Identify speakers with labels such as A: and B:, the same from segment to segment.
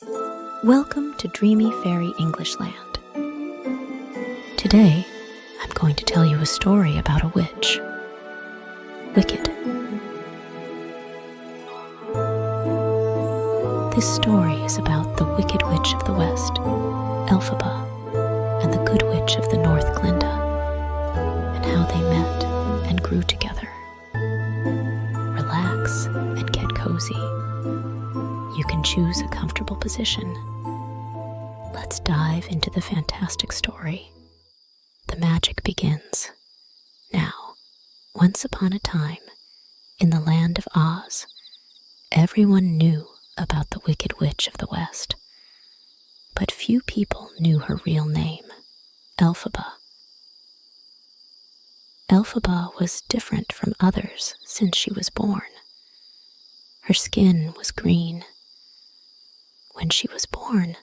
A: Welcome to Dreamy Fairy English Land. Today, I'm going to tell you a story about a witch. Wicked. This story is about the Wicked Witch of the West, Elphaba, and the Good Witch of the North, Glinda, and how they met and grew together. Relax and get cozy. You can choose a comfortable position. Let's dive into the fantastic story. The magic begins. Now, once upon a time, in the land of Oz, everyone knew about the Wicked Witch of the West. But few people knew her real name, Elphaba. Elphaba was different from others since she was born. Her skin was green. When she was born,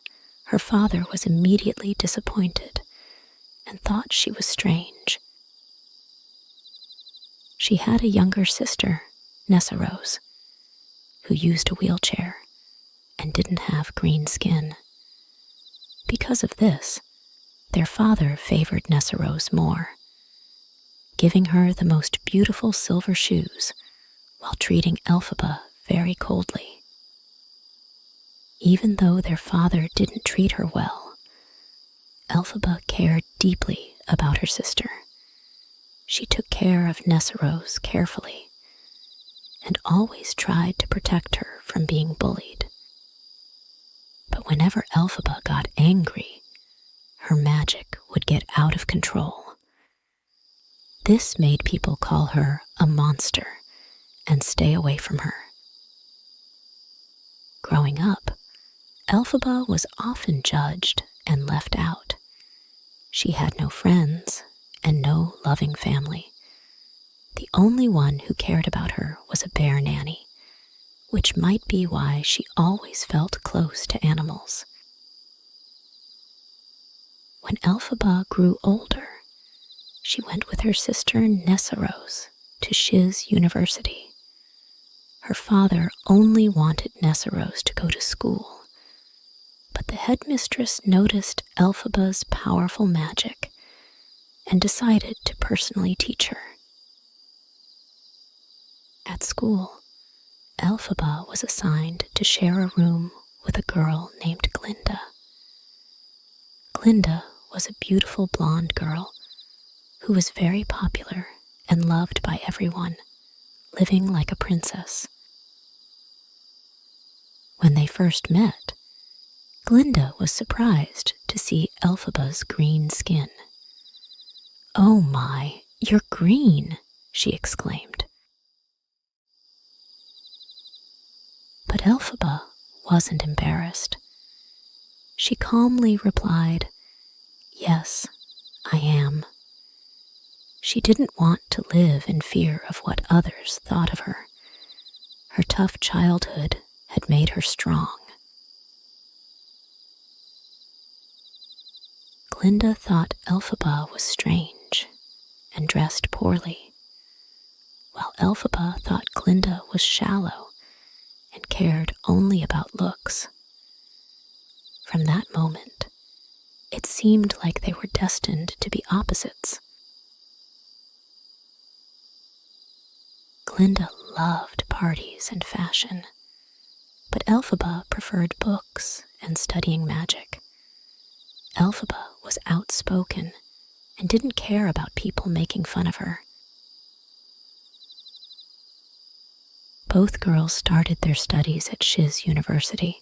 A: her father was immediately disappointed and thought she was strange. She had a younger sister, Nessarose, who used a wheelchair and didn't have green skin. Because of this, their father favored Nessarose more, giving her the most beautiful silver shoes while treating Elphaba very coldly. Even though their father didn't treat her well, Elphaba cared deeply about her sister. She took care of Nessarose carefully and always tried to protect her from being bullied. But whenever Elphaba got angry, her magic would get out of control. This made people call her a monster and stay away from her. Growing up, Elphaba was often judged and left out. She had no friends and no loving family. The only one who cared about her was a bear nanny, which might be why she always felt close to animals. When Elphaba grew older, she went with her sister Nessarose to Shiz University. Her father only wanted Nessarose to go to school, but the headmistress noticed Elphaba's powerful magic and decided to personally teach her. At school, Elphaba was assigned to share a room with a girl named Glinda. Glinda was a beautiful blonde girl who was very popular and loved by everyone, living like a princess. When they first met, Glinda was surprised to see Elphaba's green skin. "Oh my, you're green," she exclaimed. But Elphaba wasn't embarrassed. She calmly replied, "Yes, I am." She didn't want to live in fear of what others thought of her. Her tough childhood had made her strong. Glinda thought Elphaba was strange and dressed poorly, while Elphaba thought Glinda was shallow and cared only about looks. From that moment, it seemed like they were destined to be opposites. Glinda loved parties and fashion, but Elphaba preferred books and studying magic. Elphaba was outspoken and didn't care about people making fun of her. Both girls started their studies at Shiz University.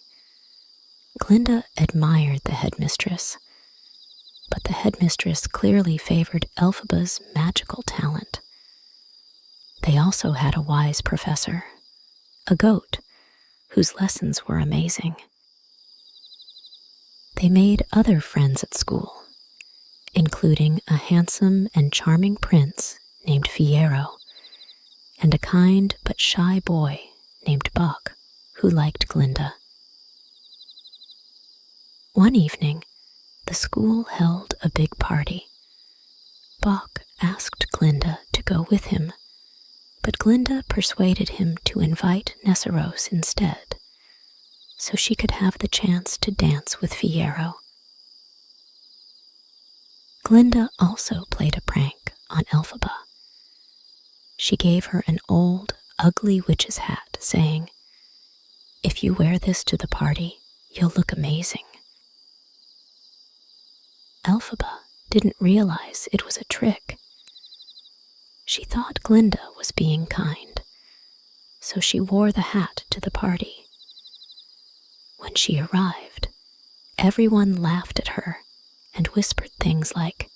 A: Glinda admired the headmistress, but the headmistress clearly favored Elphaba's magical talent. They also had a wise professor, a goat, whose lessons were amazing. They made other friends at school, including a handsome and charming prince named Fiyero, and a kind but shy boy named Boq, who liked Glinda. One evening, the school held a big party. Boq asked Glinda to go with him, but Glinda persuaded him to invite Nessarose instead. so she could have the chance to dance with Fiyero. Glinda also played a prank on Elphaba. She gave her an old, ugly witch's hat, saying, "If you wear this to the party, you'll look amazing." Elphaba didn't realize it was a trick. She thought Glinda was being kind, so she wore the hat to the party. When she arrived, everyone laughed at her and whispered things like,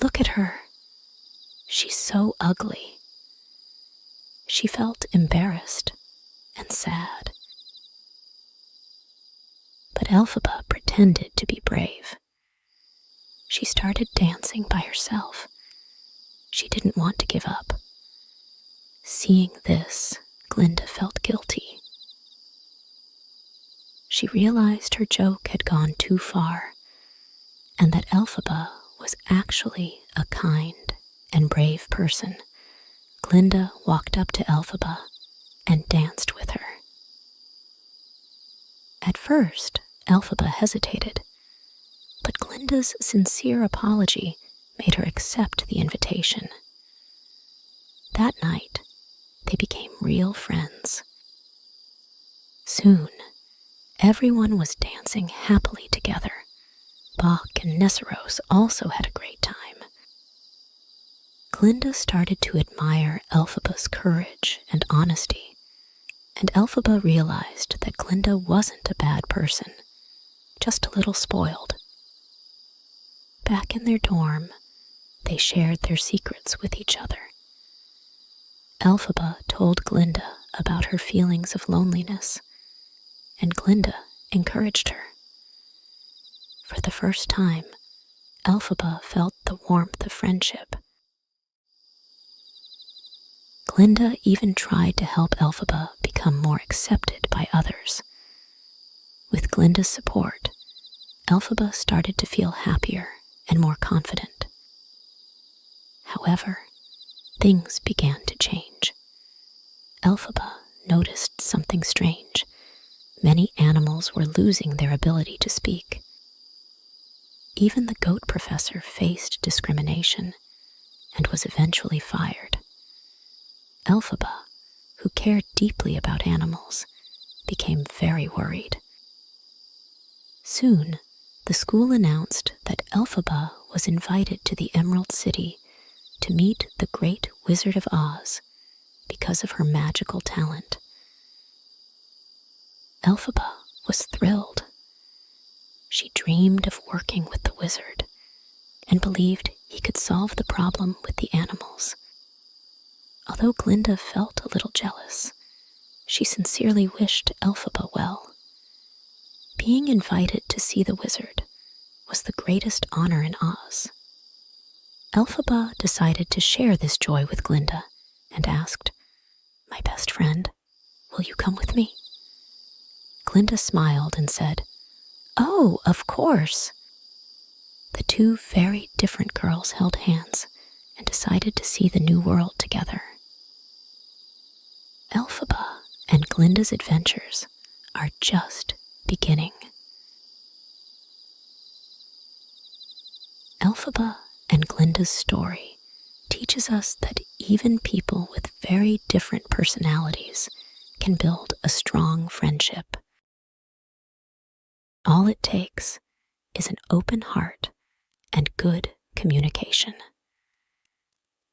A: "Look at her. She's so ugly." She felt embarrassed and sad. But Elphaba pretended to be brave. She started dancing by herself. She didn't want to give up. Seeing this, Glinda felt guilty. She realized her joke had gone too far, and that Elphaba was actually a kind and brave person. Glinda walked up to Elphaba and danced with her. At first, Elphaba hesitated, but Glinda's sincere apology made her accept the invitation. That night, they became real friends. Soon, everyone was dancing happily together. Boq and Nessarose also had a great time. Glinda started to admire Elphaba's courage and honesty, and Elphaba realized that Glinda wasn't a bad person, just a little spoiled. Back in their dorm, they shared their secrets with each other. Elphaba told Glinda about her feelings of loneliness, and Glinda encouraged her. For the first time, Elphaba felt the warmth of friendship. Glinda even tried to help Elphaba become more accepted by others. With Glinda's support, Elphaba started to feel happier and more confident. However, things began to change. Elphaba noticed something strange. Many animals were losing their ability to speak. Even the goat professor faced discrimination and was eventually fired. Elphaba, who cared deeply about animals, became very worried. Soon, the school announced that Elphaba was invited to the Emerald City to meet the Great Wizard of Oz because of her magical talent. Elphaba was thrilled. She dreamed of working with the wizard and believed he could solve the problem with the animals. Although Glinda felt a little jealous, she sincerely wished Elphaba well. Being invited to see the wizard was the greatest honor in Oz. Elphaba decided to share this joy with Glinda and asked, "My best friend, will you come with me?" Glinda smiled and said, "Oh, of course." The two very different girls held hands and decided to see the new world together. Elphaba and Glinda's adventures are just beginning. Elphaba and Glinda's story teaches us that even people with very different personalities can build a strong friendship. All it takes is an open heart and good communication.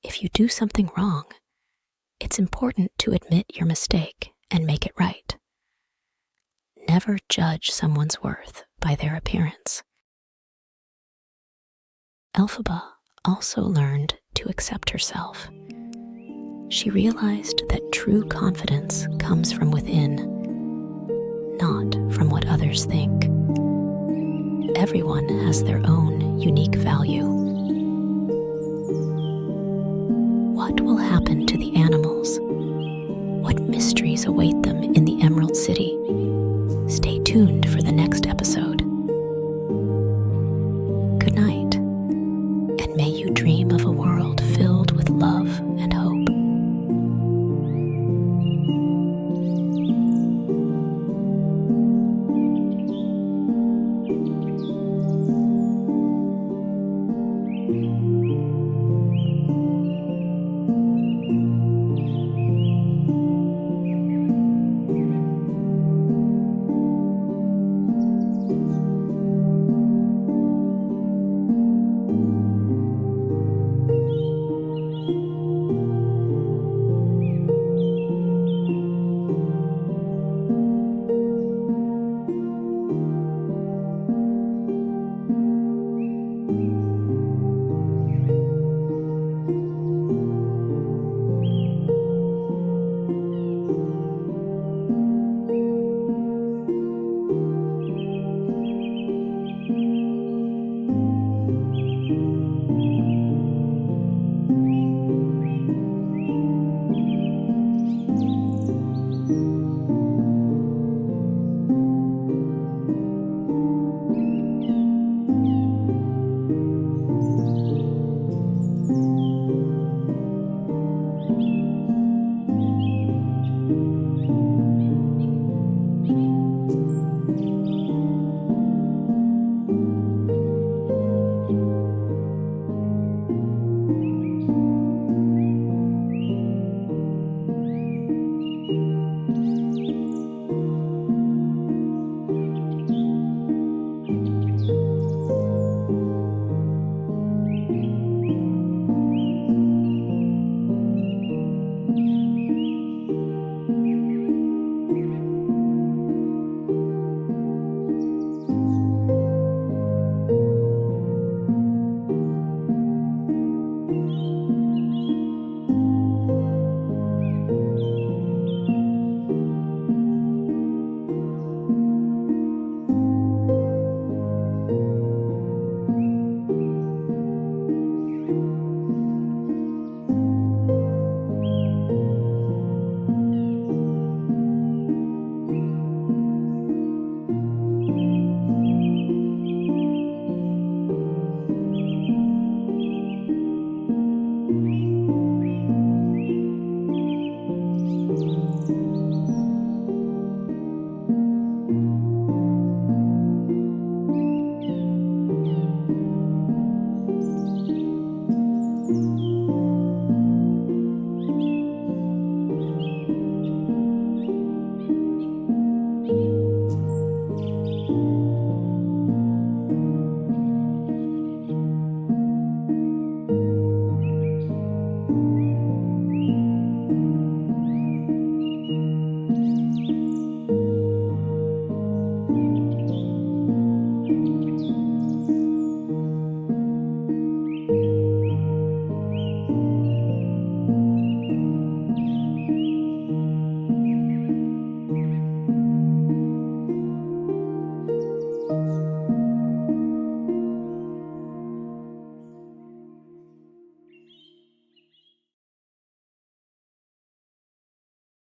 A: If you do something wrong, it's important to admit your mistake and make it right. Never judge someone's worth by their appearance. Elphaba also learned to accept herself. She realized that true confidence comes from within, not from what others think. Everyone has their own unique value. What will happen to the animals? What mysteries await them in the Emerald City? Stay tuned for the next episode. Good night, and may you dream of a world filled with love and hope.